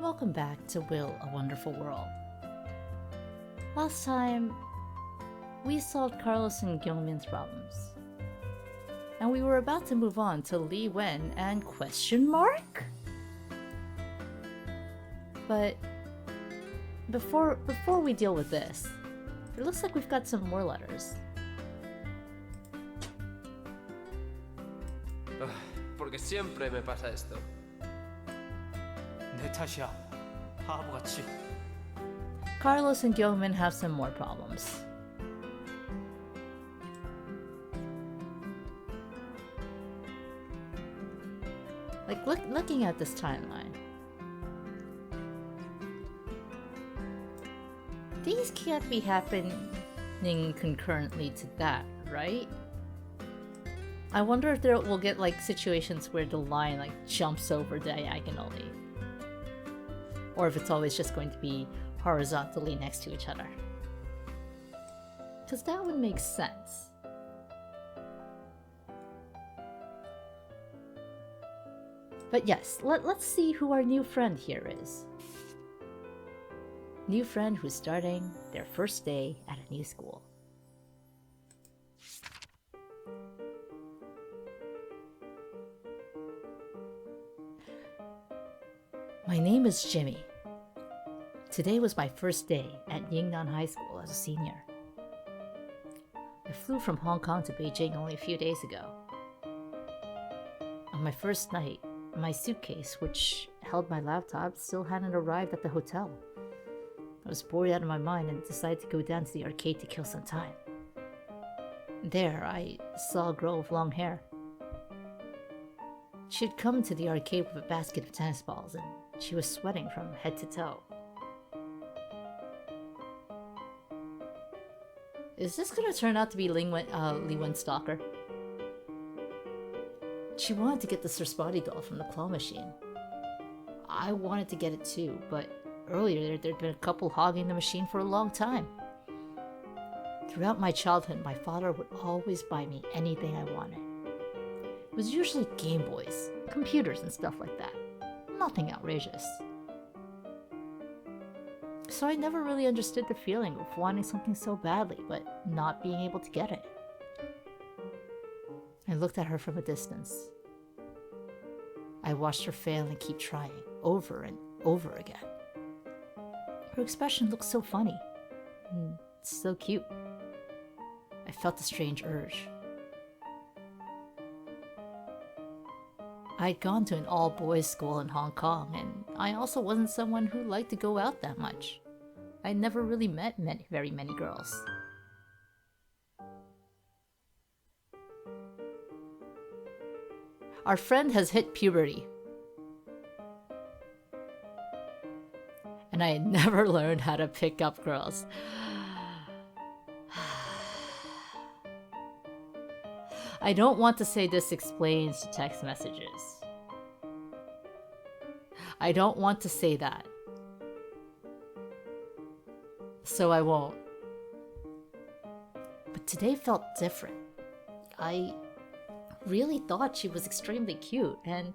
Welcome back to Will a Wonderful World. Last time, we solved Carlos and Gyeongmin's problems. And we were about to move on to Lee Wen and question mark? But before we deal with this, it looks like we've got some more letters. Porque siempre me pasa esto. 내 탓이야. 바보같이. Carlos and Gyeongmin have some more problems. Like, looking at this timeline, these can't be happening concurrently to that, right? I wonder if we'll get like situations where the line like jumps over diagonally, or if it's always just going to be horizontally next to each other. Because that would make sense. But yes, let's see who our new friend here is. New friend who's starting their first day at a new school. My name is Jimmy. Today was my first day at Yingnan High School as a senior. I flew from Hong Kong to Beijing only a few days ago. On my first night, my suitcase, which held my laptop, still hadn't arrived at the hotel. I was bored out of my mind and decided to go down to the arcade to kill some time. There, I saw a girl with long hair. She had come to the arcade with a basket of tennis balls, and she was sweating from head to toe. Is this gonna turn out to be Lee Wen's stalker? She wanted to get the Sir doll from the claw machine. I wanted to get it too, but earlier there'd been a couple hogging the machine for a long time. Throughout my childhood, my father would always buy me anything I wanted. It was usually Game Boys, computers and stuff like that. Nothing outrageous. So I never really understood the feeling of wanting something so badly, but not being able to get it. I looked at her from a distance. I watched her fail and keep trying, over and over again. Her expression looked so funny, and so cute. I felt a strange urge. I'd gone to an all-boys school in Hong Kong, and I also wasn't someone who liked to go out that much. I never really met very many girls. Our friend has hit puberty. And I had never learned how to pick up girls. I don't want to say this explains the text messages. I don't want to say that. So I won't. But today felt different. I really thought she was extremely cute, and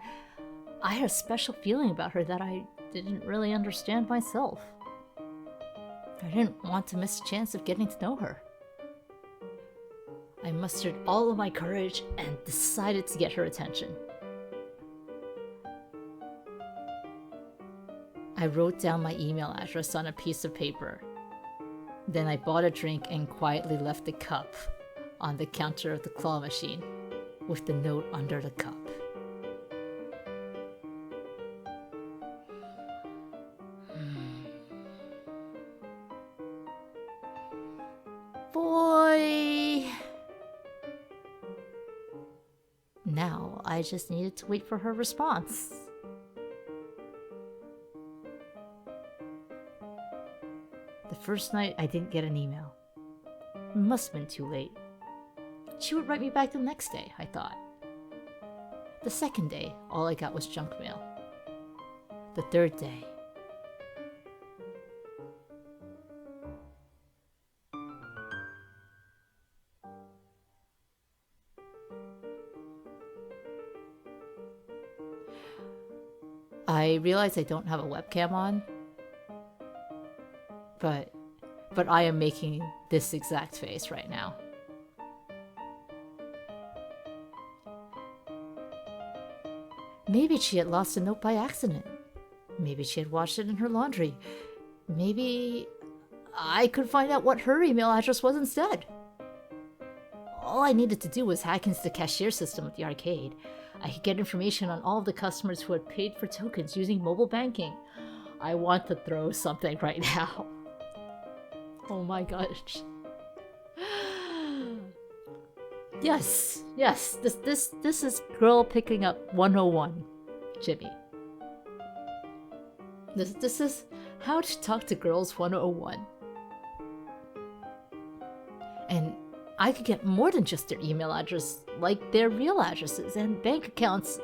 I had a special feeling about her that I didn't really understand myself. I didn't want to miss a chance of getting to know her. I mustered all of my courage and decided to get her attention. I wrote down my email address on a piece of paper. Then I bought a drink and quietly left the cup on the counter of the claw machine, with the note under the cup. Boy! Now I just needed to wait for her response. The first night I didn't get an email. It must have been too late. She would write me back the next day, I thought. The second day, all I got was junk mail. The third day, I realize I don't have a webcam on, but I am making this exact face right now. Maybe she had lost a note by accident. Maybe she had washed it in her laundry. Maybe I could find out what her email address was instead. All I needed to do was hack into the cashier system at the arcade. I could get information on all of the customers who had paid for tokens using mobile banking. I want to throw something right now. Oh my gosh. Yes, this is girl picking up 101, Jimmy. This is how to talk to girls 101. And I could get more than just their email address, like their real addresses and bank accounts.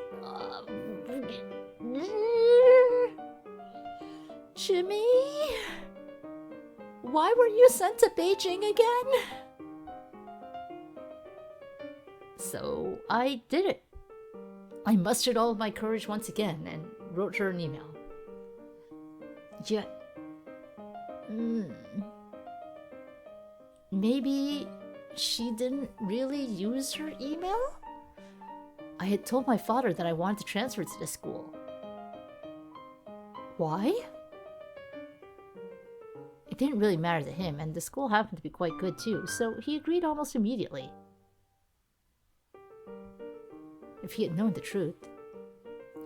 Jimmy? Why were you sent to Beijing again? So I did it. I mustered all of my courage once again and wrote her an email. Yet, maybe she didn't really use her email? I had told my father that I wanted to transfer to this school. Why? It didn't really matter to him, and the school happened to be quite good too, so he agreed almost immediately. If he had known the truth,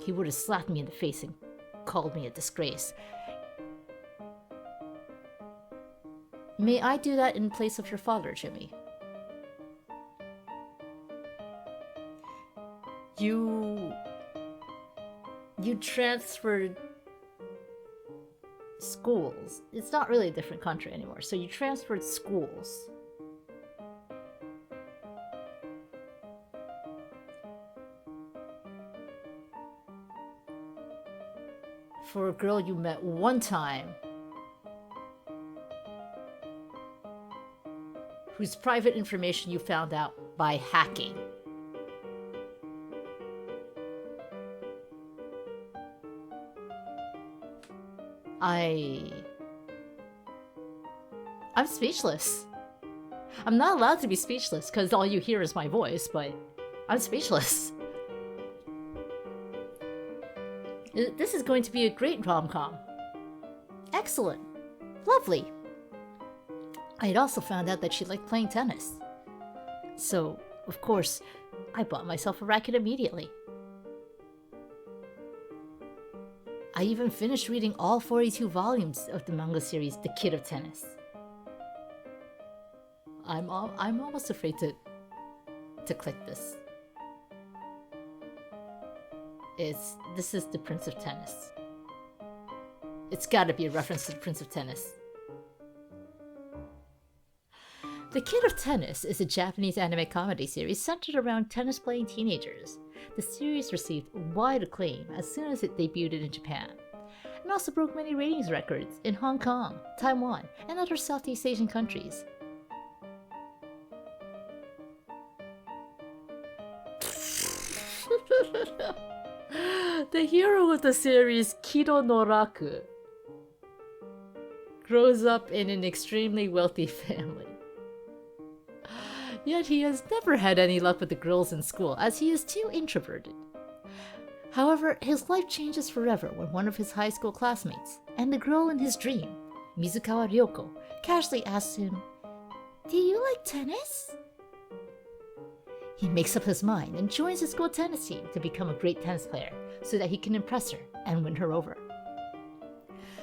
he would have slapped me in the face and called me a disgrace. May I do that in place of your father, Jimmy? You transferred schools. It's not really a different country anymore, so you transferred schools. For a girl you met one time, whose private information you found out by hacking. I'm speechless. I'm not allowed to be speechless because all you hear is my voice, but I'm speechless. This is going to be a great rom-com. Excellent. Lovely. I had also found out that she liked playing tennis. So, of course, I bought myself a racket immediately. I even finished reading all 42 volumes of the manga series The Kid of Tennis. I'm almost afraid to click this. This is the Prince of Tennis. It's gotta be a reference to the Prince of Tennis. The Kid of Tennis is a Japanese anime comedy series centered around tennis-playing teenagers. The series received wide acclaim as soon as it debuted in Japan, and also broke many ratings records in Hong Kong, Taiwan, and other Southeast Asian countries. The hero of the series, Kido Noraku, grows up in an extremely wealthy family. Yet he has never had any luck with the girls in school, as he is too introverted. However, his life changes forever when one of his high school classmates, and the girl in his dream, Mizukawa Ryoko, casually asks him, "Do you like tennis?" He makes up his mind and joins the school tennis team to become a great tennis player so that he can impress her and win her over.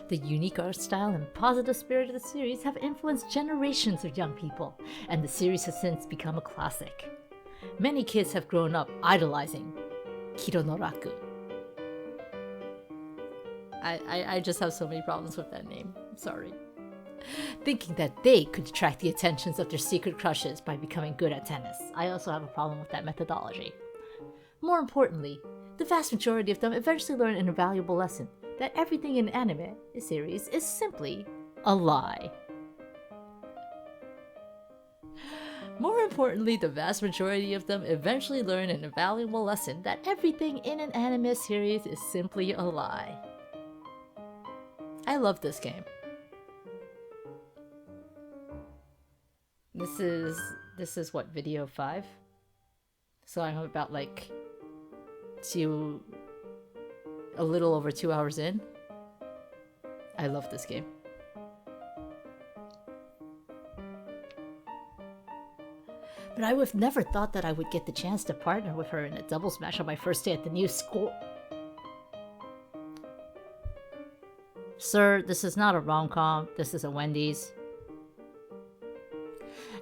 The unique art style and positive spirit of the series have influenced generations of young people, and the series has since become a classic. Many kids have grown up idolizing Kido Noraku. I just have so many problems with that name. I'm sorry. Thinking that they could attract the attentions of their secret crushes by becoming good at tennis. I also have a problem with that methodology. More importantly, the vast majority of them eventually learn an invaluable lesson that everything in anime series is simply a lie. More importantly, the vast majority of them eventually learn an invaluable lesson that everything in an anime series is simply a lie. I love this game. This is what, video 5? So I'm about like a little over 2 hours in. I love this game. But I would have never thought that I would get the chance to partner with her in a doubles match on my first day at the new school. Sir, this is not a rom-com, this is a Wendy's.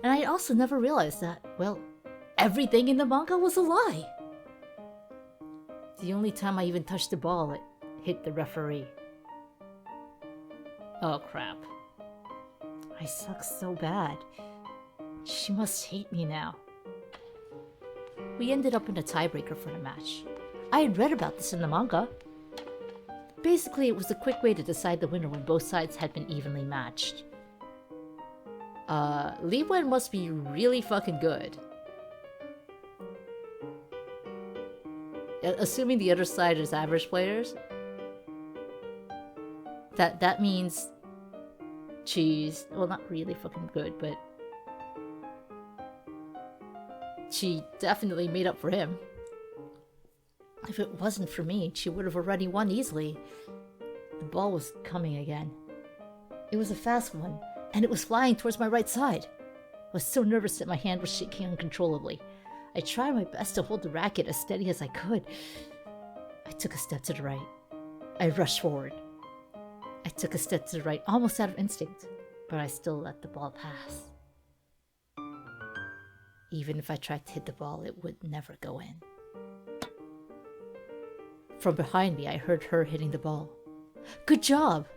And I also never realized that, well, everything in the manga was a lie. The only time I even touched the ball, it hit the referee. Oh crap. I suck so bad. She must hate me now. We ended up in a tiebreaker for the match. I had read about this in the manga. Basically, it was a quick way to decide the winner when both sides had been evenly matched. Lee Wen must be really fucking good. Assuming the other side is average players, that means she's, well, not really fucking good, but she definitely made up for him. If it wasn't for me, she would have already won easily. The ball was coming again. It was a fast one, and it was flying towards my right side. I was so nervous that my hand was shaking uncontrollably. I tried my best to hold the racket as steady as I could. I took a step to the right. I rushed forward. I took a step to the right, almost out of instinct, but I still let the ball pass. Even if I tried to hit the ball, it would never go in. From behind me, I heard her hitting the ball. Good job!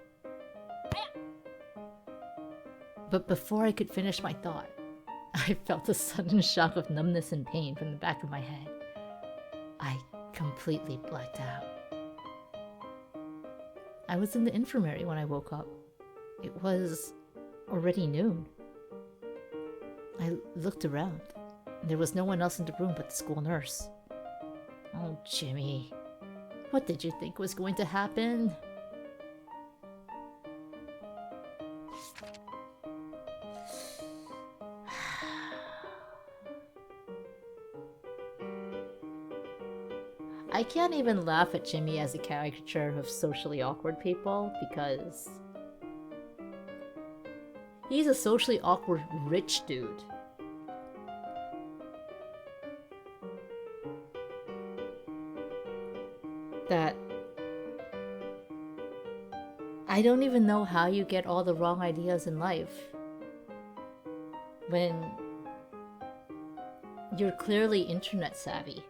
But before I could finish my thought, I felt a sudden shock of numbness and pain from the back of my head. I completely blacked out. I was in the infirmary when I woke up. It was already noon. I looked around. There was no one else in the room but the school nurse. Oh, Jimmy. What did you think was going to happen? I can't even laugh at Jimmy as a caricature of socially awkward people because he's a socially awkward rich dude. That I don't even know how you get all the wrong ideas in life when you're clearly internet savvy.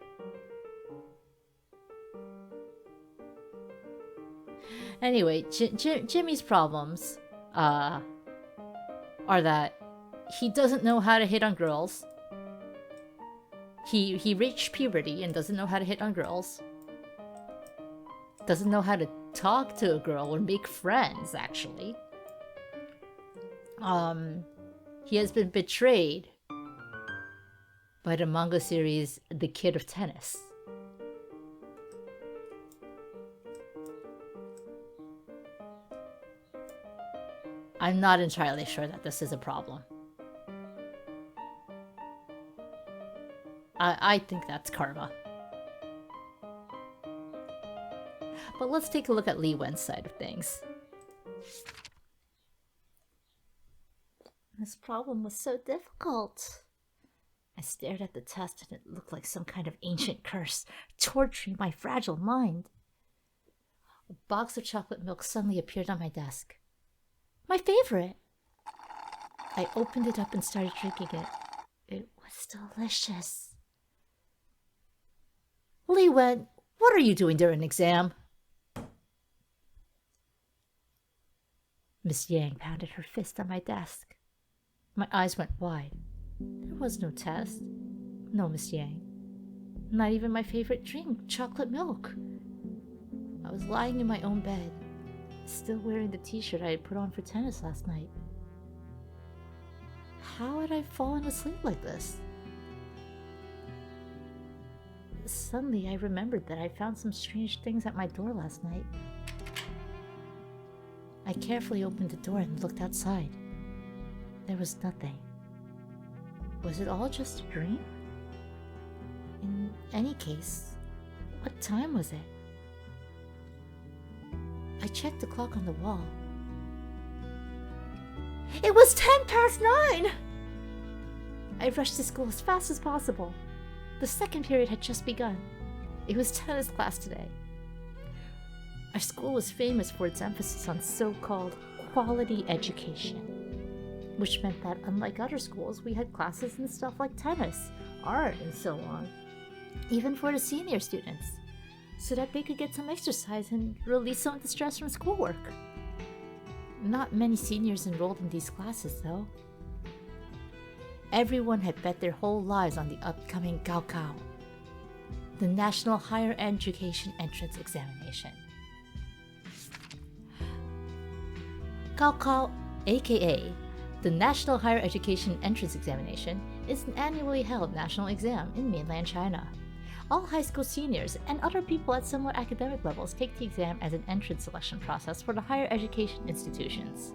Anyway, Jimmy's problems are that he doesn't know how to hit on girls. He reached puberty and doesn't know how to hit on girls. Doesn't know how to talk to a girl or make friends, actually. He has been betrayed by the manga series The Kid of Tennis. I'm not entirely sure that this is a problem. I think that's karma. But let's take a look at Lee Wen's side of things. This problem was so difficult. I stared at the test and it looked like some kind of ancient curse, torturing my fragile mind. A box of chocolate milk suddenly appeared on my desk. My favorite! I opened it up and started drinking it. It was delicious. Lee Wen, what are you doing during an exam? Miss Yang pounded her fist on my desk. My eyes went wide. There was no test. No, Miss Yang. Not even my favorite drink, chocolate milk. I was lying in my own bed, still wearing the t-shirt I had put on for tennis last night. How had I fallen asleep like this? Suddenly, I remembered that I found some strange things at my door last night. I carefully opened the door and looked outside. There was nothing. Was it all just a dream? In any case, what time was it? I checked the clock on the wall. It was 9:10! I rushed to school as fast as possible. The second period had just begun. It was tennis class today. Our school was famous for its emphasis on so-called quality education, which meant that unlike other schools, we had classes in stuff like tennis, art, and so on, even for the senior students, so that they could get some exercise and release some of the stress from schoolwork. Not many seniors enrolled in these classes, though. Everyone had bet their whole lives on the upcoming Gaokao, the National Higher Education Entrance Examination. Gaokao, aka the National Higher Education Entrance Examination, is an annually held national exam in mainland China. All high school seniors and other people at similar academic levels take the exam as an entrance selection process for the higher education institutions.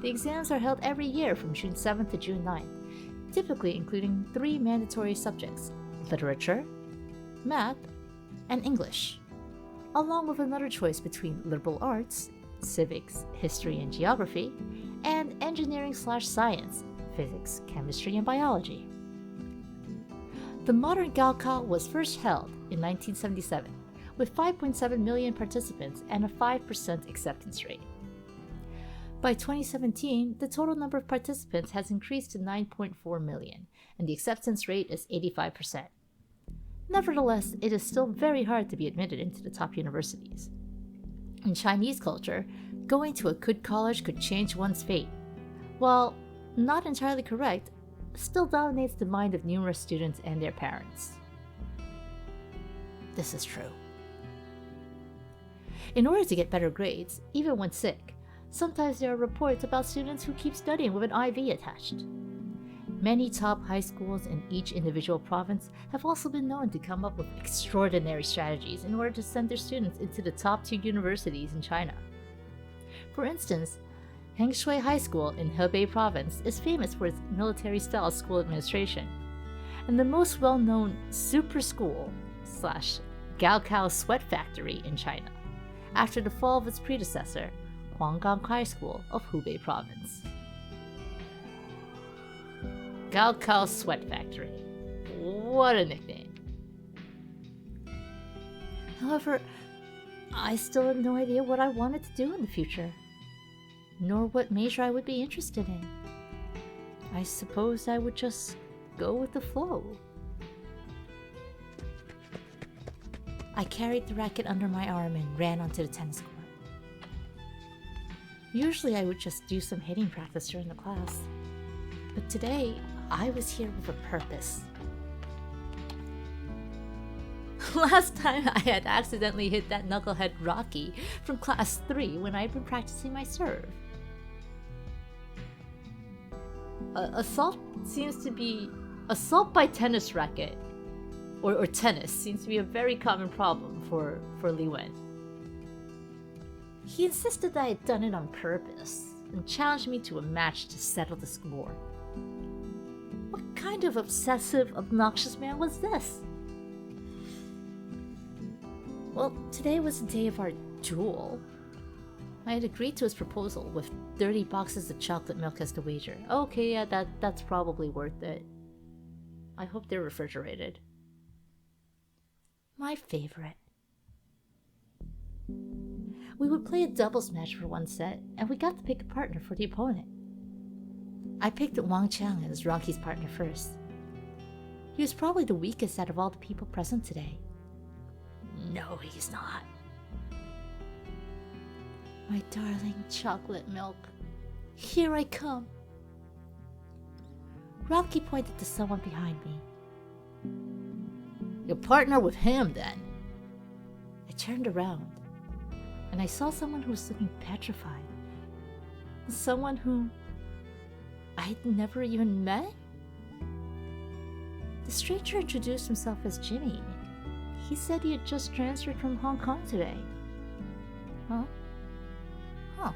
The exams are held every year from June 7th to June 9th, typically including 3 mandatory subjects: literature, math, and English, along with another choice between liberal arts, civics, history and geography, and engineering/science, physics, chemistry, and biology. The modern Gaokao was first held in 1977, with 5.7 million participants and a 5% acceptance rate. By 2017, the total number of participants has increased to 9.4 million, and the acceptance rate is 85%. Nevertheless, it is still very hard to be admitted into the top universities. In Chinese culture, going to a good college could change one's fate. While not entirely correct, still dominates the mind of numerous students and their parents. This is true. In order to get better grades, even when sick, sometimes there are reports about students who keep studying with an IV attached. Many top high schools in each individual province have also been known to come up with extraordinary strategies in order to send their students into the top 2 universities in China. For instance, Hengshui High School in Hebei Province is famous for its military-style school administration, and the most well-known super school / Gaokao sweat factory in China, after the fall of its predecessor, Huanggang High School of Hubei Province. Gaokao Sweat Factory. What a nickname. However, I still had no idea what I wanted to do in the future, nor what major I would be interested in. I suppose I would just go with the flow. I carried the racket under my arm and ran onto the tennis court. Usually I would just do some hitting practice during the class, but today I was here with a purpose. Last time I had accidentally hit that knucklehead Rocky from class 3 when I'd been practicing my serve. Assault by tennis racket, or tennis, seems to be a very common problem for Li Wen. He insisted that I had done it on purpose and challenged me to a match to settle the score. What kind of obsessive, obnoxious man was this? Well, today was the day of our duel. I had agreed to his proposal with 30 boxes of chocolate milk as the wager. Okay, yeah, that's probably worth it. I hope they're refrigerated. My favorite. We would play a doubles match for one set, and we got to pick a partner for the opponent. I picked Wang Qiang as Rocky's partner first. He was probably the weakest out of all the people present today. No, he's not. My darling chocolate milk, here I come. Rocky pointed to someone behind me. You'll partner with him, then. I turned around, and I saw someone who was looking petrified. Someone who I'd never even met? The stranger introduced himself as Jimmy. He said he had just transferred from Hong Kong today. Huh? Huh.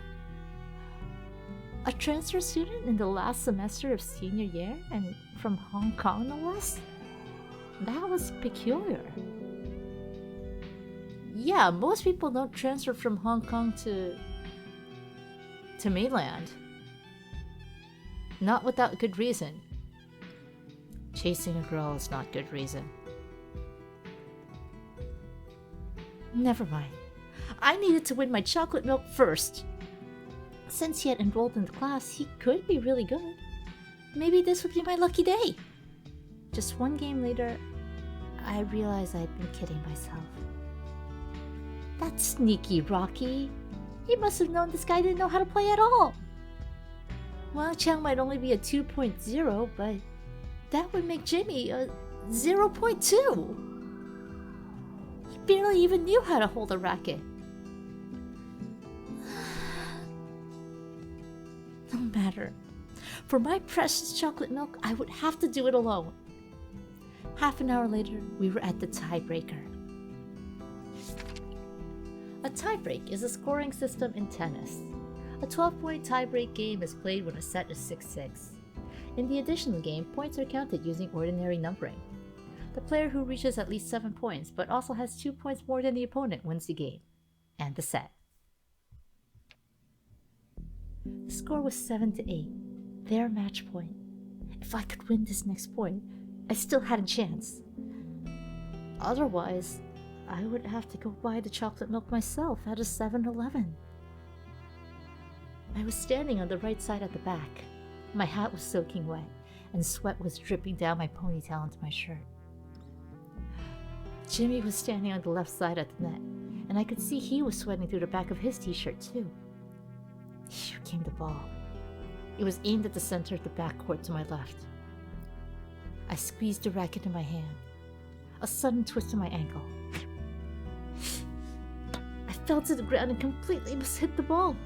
A transfer student in the last semester of senior year and from Hong Kong, no less? That was peculiar. Yeah, most people don't transfer from Hong Kong to mainland. Not without good reason. Chasing a girl is not good reason. Never mind. I needed to win my chocolate milk first. Since he had enrolled in the class, he could be really good. Maybe this would be my lucky day. Just one game later, I realized I'd been kidding myself. That's sneaky, Rocky. He must have known this guy didn't know how to play at all. Wang Chang might only be a 2.0, but that would make Jimmy a 0.2. He barely even knew how to hold a racket. No matter. For my precious chocolate milk, I would have to do it alone. Half an hour later, we were at the tiebreaker. A tiebreak is a scoring system in tennis. A 12-point tiebreak game is played when a set is 6-6. In the additional game, points are counted using ordinary numbering. The player who reaches at least 7 points, but also has 2 points more than the opponent, wins the game and the set. The score was 7-8, their match point. If I could win this next point, I still had a chance. Otherwise, I would have to go buy the chocolate milk myself at a 7-Eleven. I was standing on the right side at the back. My hat was soaking wet, and sweat was dripping down my ponytail into my shirt. Jimmy was standing on the left side at the net, and I could see he was sweating through the back of his t-shirt too. Here came the ball. It was aimed at the center of the backcourt to my left. I squeezed the racket in my hand. A sudden twist in my ankle. I fell to the ground and completely mishit the ball.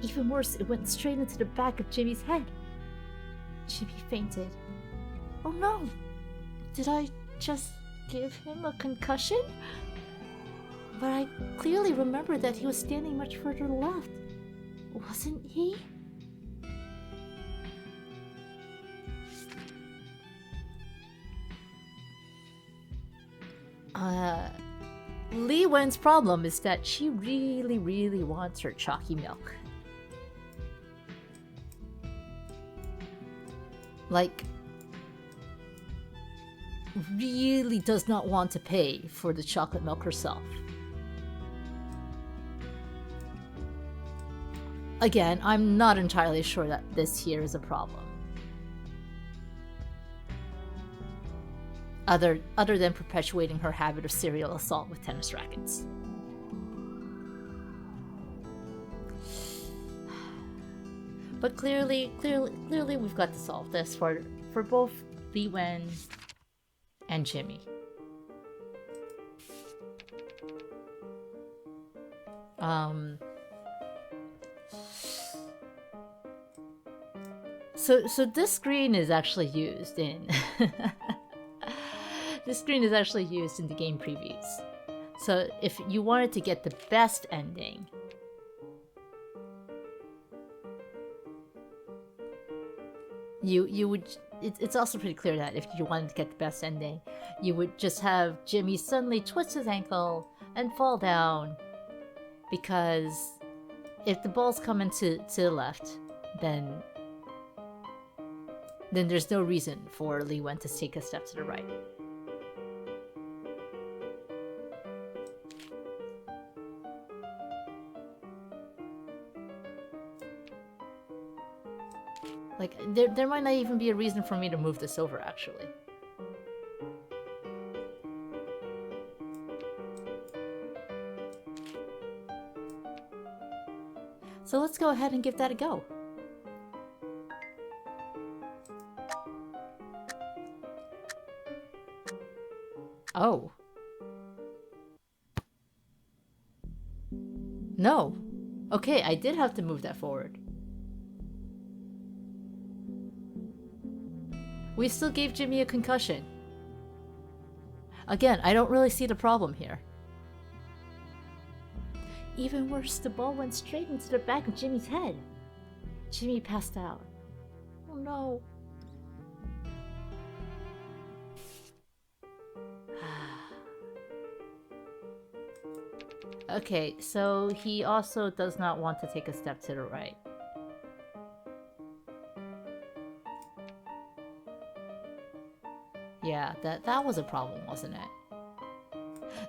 Even worse, it went straight into the back of Jimmy's head. Jimmy fainted. Oh no! Did I just give him a concussion? But I clearly remember that he was standing much further left. Wasn't he? Li Wen's problem is that she really wants her chalky milk. Like, really does not want to pay for the chocolate milk herself. Again, I'm not entirely sure that this here is a problem. Other than perpetuating her habit of serial assault with tennis rackets. But clearly we've got to solve this for both Li Wen and Jimmy. So this screen is actually used in this screen is actually used in the game previews. So if you wanted to get the best ending, you would. It's also pretty clear that if you wanted to get the best ending, you would just have Jimmy suddenly twist his ankle and fall down, because if the ball's coming to the left, then there's no reason for Li Wen to take a step to the right. Like, there might not even be a reason for me to move this over, actually. So let's go ahead and give that a go. Oh. No. Okay, I did have to move that forward. We still gave Jimmy a concussion. Again, I don't really see the problem here. Even worse, the ball went straight into the back of Jimmy's head. Jimmy passed out. Oh no. Okay, so he also does not want to take a step to the right. Yeah, that was a problem, wasn't it?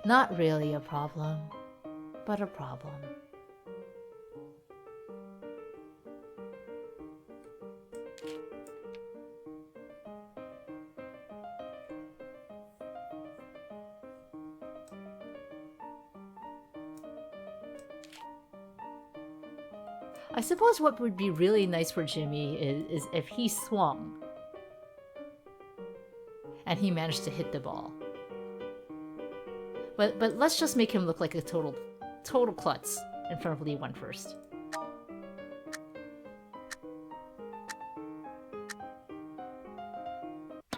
Not really a problem, but a problem. I suppose what would be really nice for Jimmy is if he swung and he managed to hit the ball. But let's just make him look like a total klutz in front of Lee Won first. I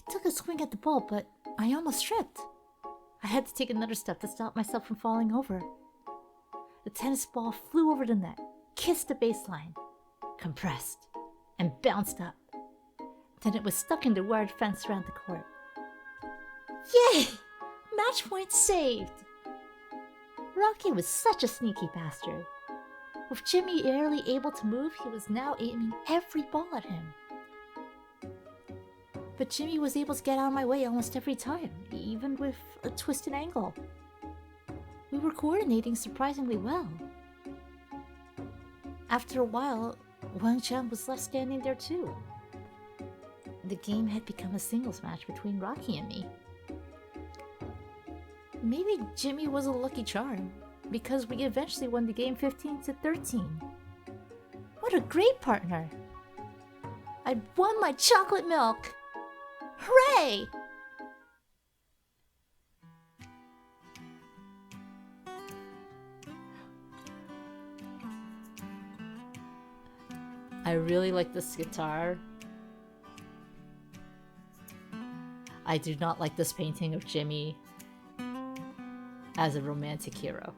took a swing at the ball, but I almost tripped. I had to take another step to stop myself from falling over. The tennis ball flew over the net, kissed the baseline, compressed, and bounced up. Then it was stuck in the wired fence around the court. Yay! Match point saved! Rocky was such a sneaky bastard. With Jimmy barely able to move, he was now aiming every ball at him. But Jimmy was able to get out of my way almost every time, even with a twisted angle. We were coordinating surprisingly well. After a while, Wang Chen was left standing there too. The game had become a singles match between Rocky and me. Maybe Jimmy was a lucky charm, because we eventually won the game 15-13. What a great partner! I'd won my chocolate milk! Hooray! I really like this guitar. I do not like this painting of Jimmy as a romantic hero.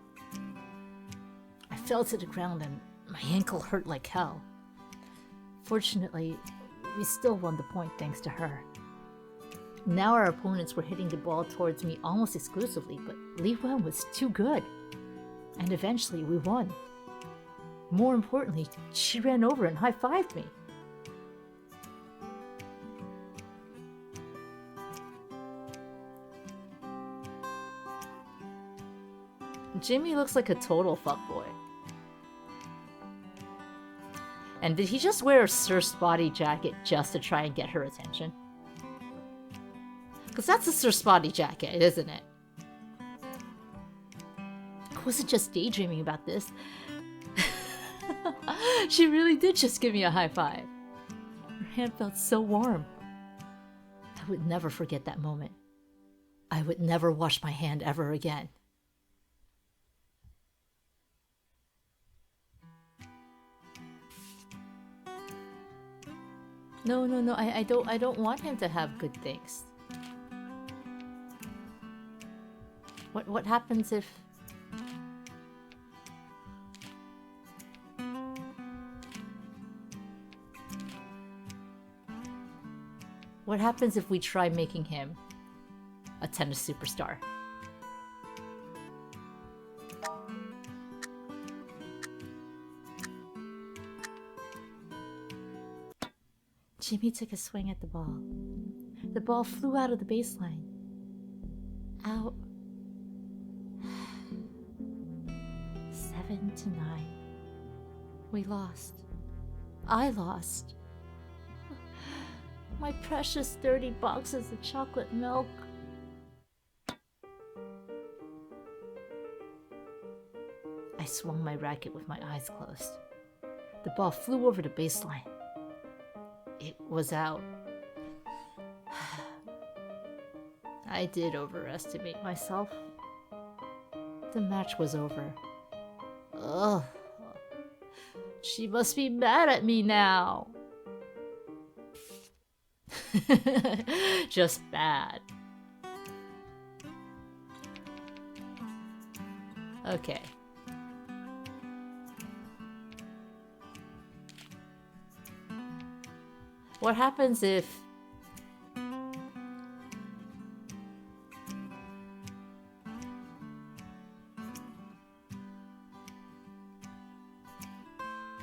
I fell to the ground and my ankle hurt like hell. Fortunately, we still won the point thanks to her. Now our opponents were hitting the ball towards me almost exclusively, but Lee Won was too good. And eventually we won. More importantly, she ran over and high-fived me. Jimmy looks like a total fuckboy. And did he just wear a Sir Spotty jacket just to try and get her attention? Because that's a Sir Spotty jacket, isn't it? I wasn't just daydreaming about this. She really did just give me a high five. Her hand felt so warm. I would never forget that moment. I would never wash my hand ever again. No, I don't want him to have good things. What happens if... What happens if we try making him a tennis superstar? Jimmy took a swing at the ball. The ball flew out of the baseline. Out. 7-9. We lost. I lost. My precious 30 boxes of chocolate milk. I swung my racket with my eyes closed. The ball flew over the baseline. It was out. I did overestimate myself. The match was over. Ugh. She must be mad at me now. Just bad. Okay. What happens if...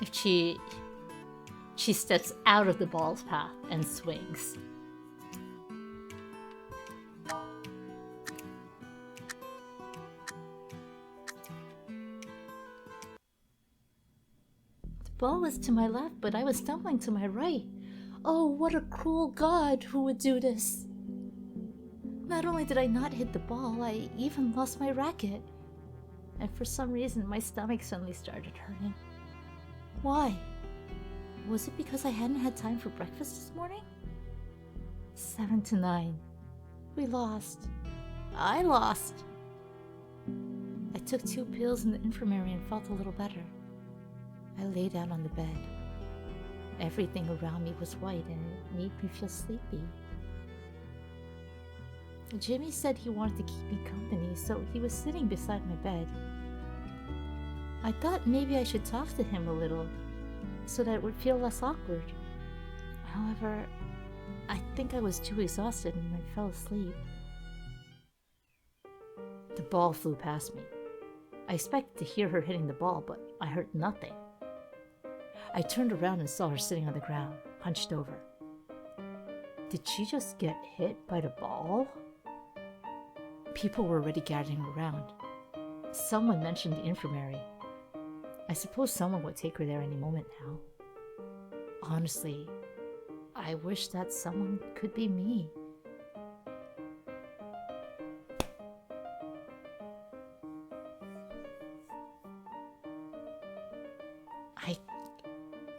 if she steps out of the ball's path and swings? The ball was to my left, but I was stumbling to my right. Oh, what a cruel god who would do this! Not only did I not hit the ball, I even lost my racket. And for some reason, my stomach suddenly started hurting. Why? Was it because I hadn't had time for breakfast this morning? 7-9. We lost. I lost. I took 2 pills in the infirmary and felt a little better. I lay down on the bed. Everything around me was white and it made me feel sleepy. Jimmy said he wanted to keep me company, so he was sitting beside my bed. I thought maybe I should talk to him a little, so that it would feel less awkward. However, I think I was too exhausted and I fell asleep. The ball flew past me. I expected to hear her hitting the ball, but I heard nothing. I turned around and saw her sitting on the ground, hunched over. Did she just get hit by the ball? People were already gathering around. Someone mentioned the infirmary. I suppose someone would take her there any moment now. Honestly, I wish that someone could be me.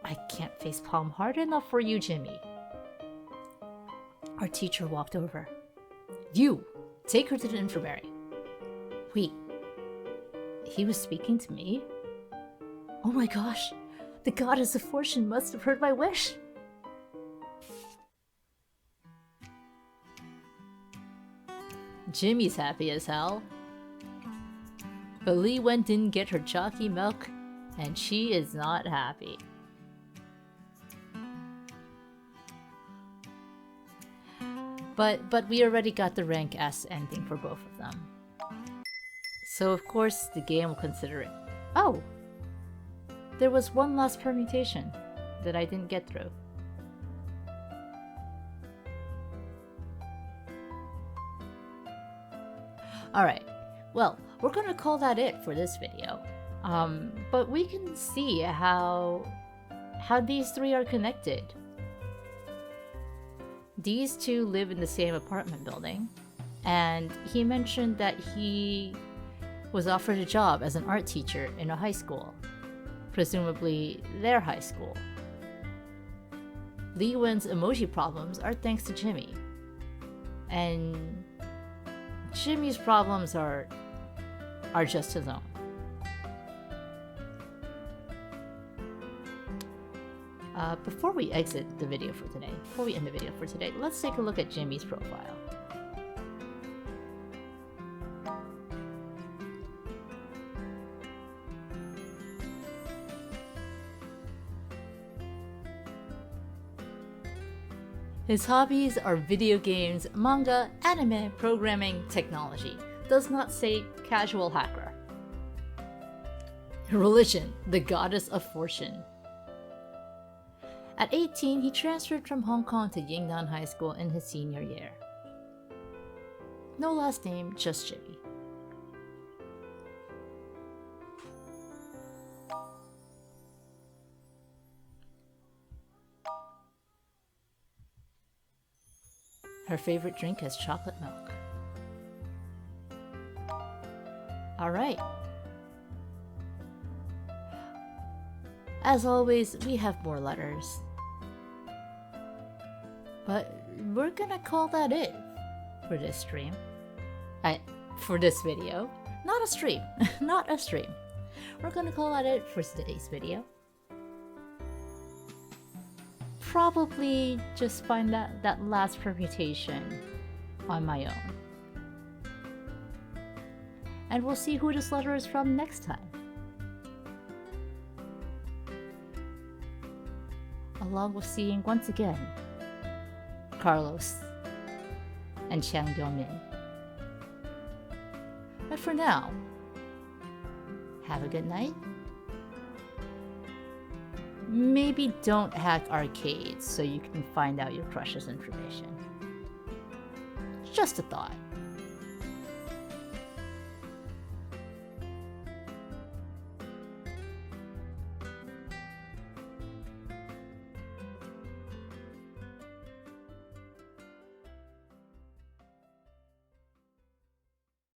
I can't facepalm hard enough for you, Jimmy. Our teacher walked over. You! Take her to the infirmary. Wait. He was speaking to me? Oh my gosh! The goddess of fortune must have heard my wish! Jimmy's happy as hell. But Li Wen didn't get her chalky milk, and she is not happy. But we already got the rank S ending for both of them. So of course the game will consider it. Oh! There was one last permutation that I didn't get through. Alright, well, we're gonna call that it for this video. But we can see how these 3 are connected. These 2 live in the same apartment building, and he mentioned that he was offered a job as an art teacher in a high school, presumably their high school. Li Wen's emoji problems are thanks to Jimmy, and Jimmy's problems are just his own. Before we end the video for today, let's take a look at Jimmy's profile. His hobbies are video games, manga, anime, programming, technology. Does not say casual hacker. Religion, the goddess of fortune. At 18, he transferred from Hong Kong to Yingnan High School in his senior year. No last name, just Jimmy. Her favorite drink is chocolate milk. Alright. As always, we have more letters. But we're gonna call that it for this stream. For this video. Not a stream. Not a stream. We're gonna call that it for today's video. probably just find that last permutation on my own. And we'll see who this letter is from next time. Along with seeing once again Carlos and Chiang Gyo-min. But for now, have a good night. Maybe don't hack arcades so you can find out your crush's information. Just a thought.